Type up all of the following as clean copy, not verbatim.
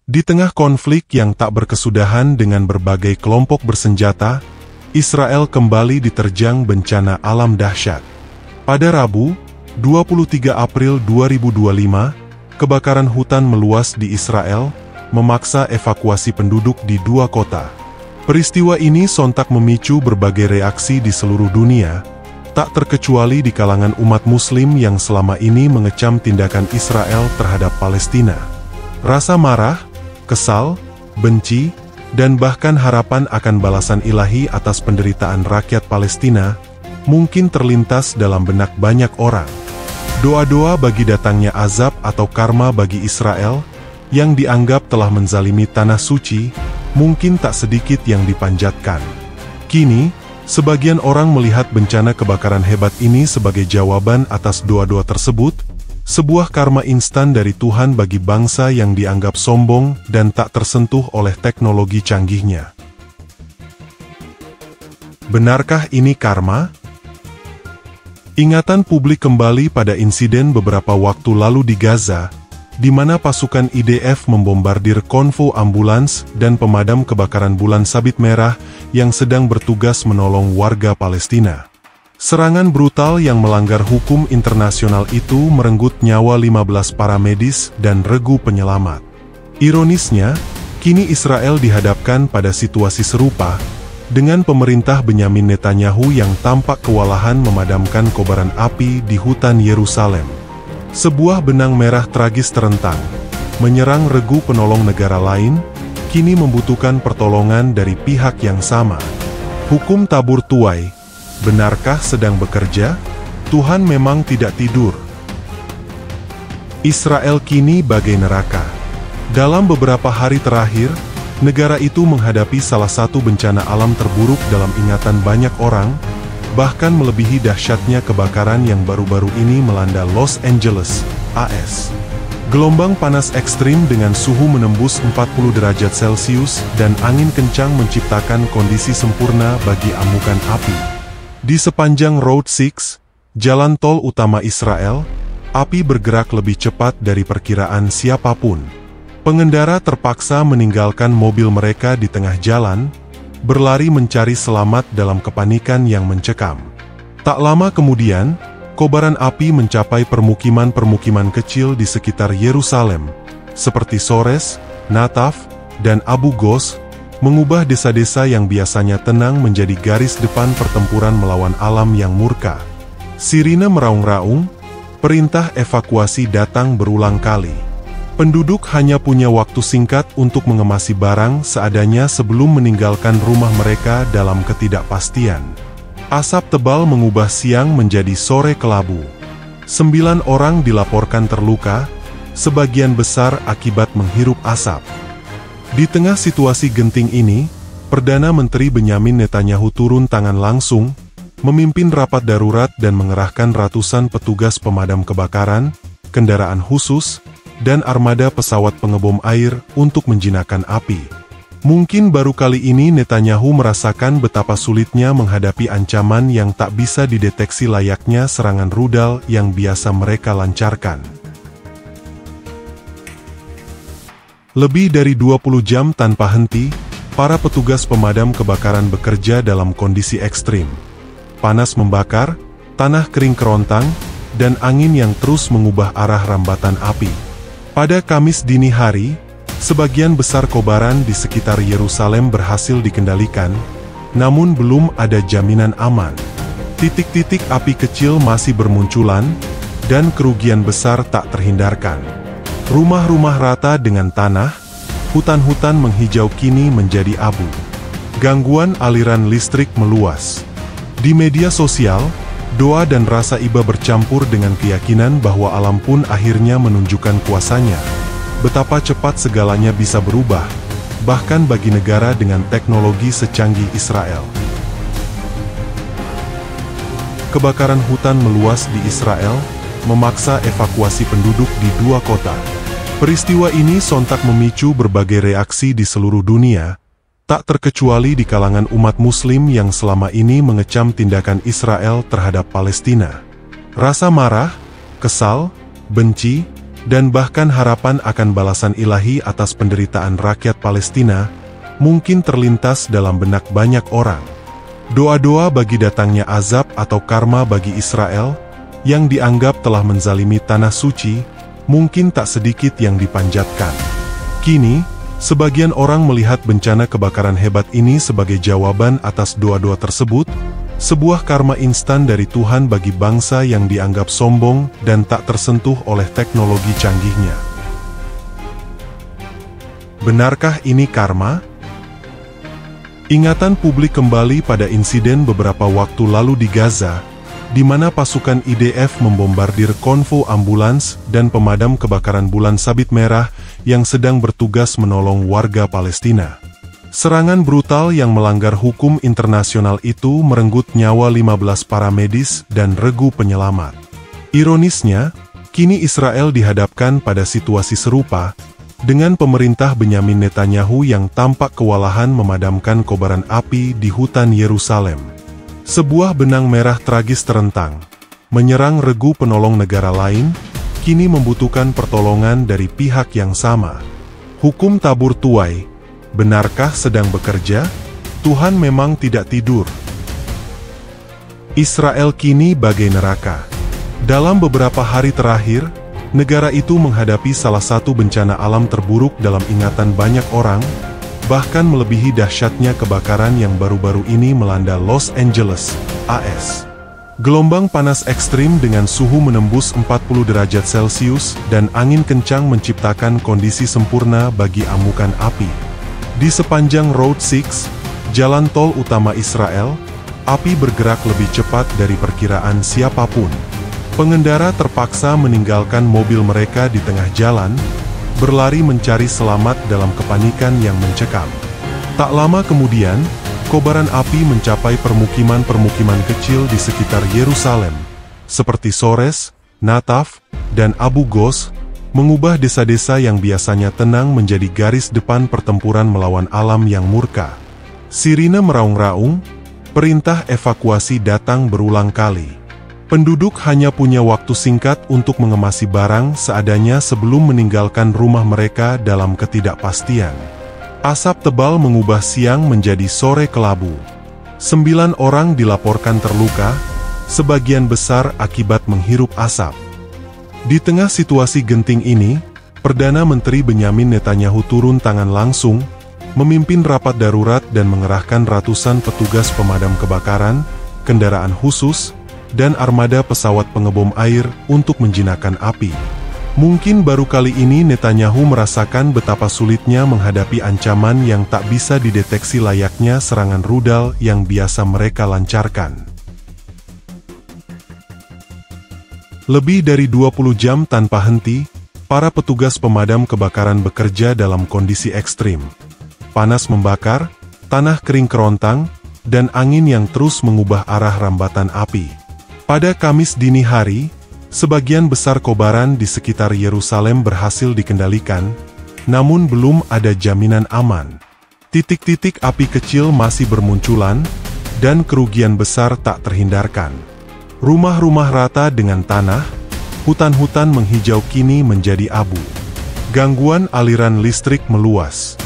Di tengah konflik yang tak berkesudahan dengan berbagai kelompok bersenjata, Israel kembali diterjang bencana alam dahsyat. Pada Rabu, 23 April 2025, kebakaran hutan meluas di Israel, memaksa evakuasi penduduk di 2 kota. Peristiwa ini sontak memicu berbagai reaksi di seluruh dunia, tak terkecuali di kalangan umat Muslim yang selama ini mengecam tindakan Israel terhadap Palestina. Rasa marah, kesal, benci, dan bahkan harapan akan balasan ilahi atas penderitaan rakyat Palestina mungkin terlintas dalam benak banyak orang. Doa-doa bagi datangnya azab atau karma bagi Israel yang dianggap telah menzalimi tanah suci mungkin tak sedikit yang dipanjatkan. Kini, sebagian orang melihat bencana kebakaran hebat ini sebagai jawaban atas doa-doa tersebut, sebuah karma instan dari Tuhan bagi bangsa yang dianggap sombong dan tak tersentuh oleh teknologi canggihnya. Benarkah ini karma? Ingatan publik kembali pada insiden beberapa waktu lalu di Gaza, di mana pasukan IDF membombardir konvoi ambulans dan pemadam kebakaran bulan sabit merah yang sedang bertugas menolong warga Palestina. Serangan brutal yang melanggar hukum internasional itu merenggut nyawa 15 para medis dan regu penyelamat. Ironisnya, kini Israel dihadapkan pada situasi serupa, dengan pemerintah Benyamin Netanyahu yang tampak kewalahan memadamkan kobaran api di hutan Yerusalem. Sebuah benang merah tragis terentang, menyerang regu penolong negara lain, kini membutuhkan pertolongan dari pihak yang sama. Hukum tabur tuai, benarkah sedang bekerja? Tuhan memang tidak tidur. Israel kini bagai neraka. Dalam beberapa hari terakhir, negara itu menghadapi salah satu bencana alam terburuk dalam ingatan banyak orang, bahkan melebihi dahsyatnya kebakaran yang baru-baru ini melanda Los Angeles, AS. Gelombang panas ekstrim dengan suhu menembus 40 derajat Celcius dan angin kencang menciptakan kondisi sempurna bagi amukan api. Di sepanjang Road 6, jalan tol utama Israel, api bergerak lebih cepat dari perkiraan siapapun. Pengendara terpaksa meninggalkan mobil mereka di tengah jalan, berlari mencari selamat dalam kepanikan yang mencekam. Tak lama kemudian, kobaran api mencapai permukiman-permukiman kecil di sekitar Yerusalem, seperti Sores, Nataf, dan Abu Ghos, mengubah desa-desa yang biasanya tenang menjadi garis depan pertempuran melawan alam yang murka. Sirine meraung-raung, perintah evakuasi datang berulang kali. Penduduk hanya punya waktu singkat untuk mengemasi barang seadanya sebelum meninggalkan rumah mereka dalam ketidakpastian. Asap tebal mengubah siang menjadi sore kelabu. 9 orang dilaporkan terluka, sebagian besar akibat menghirup asap. Di tengah situasi genting ini, Perdana Menteri Benyamin Netanyahu turun tangan langsung, memimpin rapat darurat dan mengerahkan ratusan petugas pemadam kebakaran, kendaraan khusus, dan armada pesawat pengebom air untuk menjinakkan api. Mungkin baru kali ini Netanyahu merasakan betapa sulitnya menghadapi ancaman yang tak bisa dideteksi layaknya serangan rudal yang biasa mereka lancarkan. Lebih dari 20 jam tanpa henti, para petugas pemadam kebakaran bekerja dalam kondisi ekstrim. Panas membakar, tanah kering kerontang, dan angin yang terus mengubah arah rambatan api. Pada Kamis dini hari, sebagian besar kobaran di sekitar Yerusalem berhasil dikendalikan, namun belum ada jaminan aman. Titik-titik api kecil masih bermunculan, dan kerugian besar tak terhindarkan. Rumah-rumah rata dengan tanah, hutan-hutan menghijau kini menjadi abu. Gangguan aliran listrik meluas. Di media sosial, doa dan rasa iba bercampur dengan keyakinan bahwa alam pun akhirnya menunjukkan kuasanya. Betapa cepat segalanya bisa berubah, bahkan bagi negara dengan teknologi secanggih Israel. Kebakaran hutan meluas di Israel, memaksa evakuasi penduduk di 2 kota. Peristiwa ini sontak memicu berbagai reaksi di seluruh dunia, tak terkecuali di kalangan umat Muslim yang selama ini mengecam tindakan Israel terhadap Palestina. Rasa marah, kesal, benci, dan bahkan harapan akan balasan ilahi atas penderitaan rakyat Palestina, mungkin terlintas dalam benak banyak orang. Doa-doa bagi datangnya azab atau karma bagi Israel, yang dianggap telah menzalimi tanah suci, mungkin tak sedikit yang dipanjatkan. Kini, sebagian orang melihat bencana kebakaran hebat ini sebagai jawaban atas doa-doa tersebut, sebuah karma instan dari Tuhan bagi bangsa yang dianggap sombong dan tak tersentuh oleh teknologi canggihnya. Benarkah ini karma? Ingatan publik kembali pada insiden beberapa waktu lalu di Gaza, di mana pasukan IDF membombardir konvoi ambulans dan pemadam kebakaran bulan sabit merah yang sedang bertugas menolong warga Palestina. Serangan brutal yang melanggar hukum internasional itu merenggut nyawa 15 para medis dan regu penyelamat. Ironisnya, kini Israel dihadapkan pada situasi serupa, dengan pemerintah Benyamin Netanyahu yang tampak kewalahan memadamkan kobaran api di hutan Yerusalem. Sebuah benang merah tragis terentang, menyerang regu penolong negara lain, kini membutuhkan pertolongan dari pihak yang sama. Hukum tabur tuai, benarkah sedang bekerja? Tuhan memang tidak tidur. Israel kini bagai neraka. Dalam beberapa hari terakhir, negara itu menghadapi salah satu bencana alam terburuk dalam ingatan banyak orang, bahkan melebihi dahsyatnya kebakaran yang baru-baru ini melanda Los Angeles, AS. Gelombang panas ekstrim dengan suhu menembus 40 derajat Celcius dan angin kencang menciptakan kondisi sempurna bagi amukan api. Di sepanjang Route 6, jalan tol utama Israel, api bergerak lebih cepat dari perkiraan siapapun. Pengendara terpaksa meninggalkan mobil mereka di tengah jalan, berlari mencari selamat dalam kepanikan yang mencekam. Tak lama kemudian, kobaran api mencapai permukiman-permukiman kecil di sekitar Yerusalem, seperti Sores, Nataf, dan Abu Ghos, mengubah desa-desa yang biasanya tenang menjadi garis depan pertempuran melawan alam yang murka. Sirine meraung-raung, perintah evakuasi datang berulang kali. Penduduk hanya punya waktu singkat untuk mengemasi barang seadanya sebelum meninggalkan rumah mereka dalam ketidakpastian. Asap tebal mengubah siang menjadi sore kelabu. 9 orang dilaporkan terluka, sebagian besar akibat menghirup asap. Di tengah situasi genting ini, Perdana Menteri Benyamin Netanyahu turun tangan langsung, memimpin rapat darurat dan mengerahkan ratusan petugas pemadam kebakaran, kendaraan khusus, dan armada pesawat pengebom air untuk menjinakkan api. Mungkin baru kali ini Netanyahu merasakan betapa sulitnya menghadapi ancaman yang tak bisa dideteksi layaknya serangan rudal yang biasa mereka lancarkan. Lebih dari 20 jam tanpa henti, para petugas pemadam kebakaran bekerja dalam kondisi ekstrim. Panas membakar, tanah kering kerontang, dan angin yang terus mengubah arah rambatan api. Pada Kamis dini hari, sebagian besar kobaran di sekitar Yerusalem berhasil dikendalikan, namun belum ada jaminan aman. Titik-titik api kecil masih bermunculan, dan kerugian besar tak terhindarkan. Rumah-rumah rata dengan tanah, hutan-hutan menghijau kini menjadi abu. Gangguan aliran listrik meluas.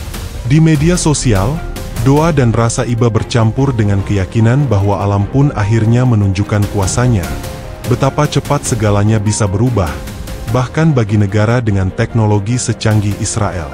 Di media sosial, doa dan rasa iba bercampur dengan keyakinan bahwa alam pun akhirnya menunjukkan kuasanya. Betapa cepat segalanya bisa berubah, bahkan bagi negara dengan teknologi secanggih Israel.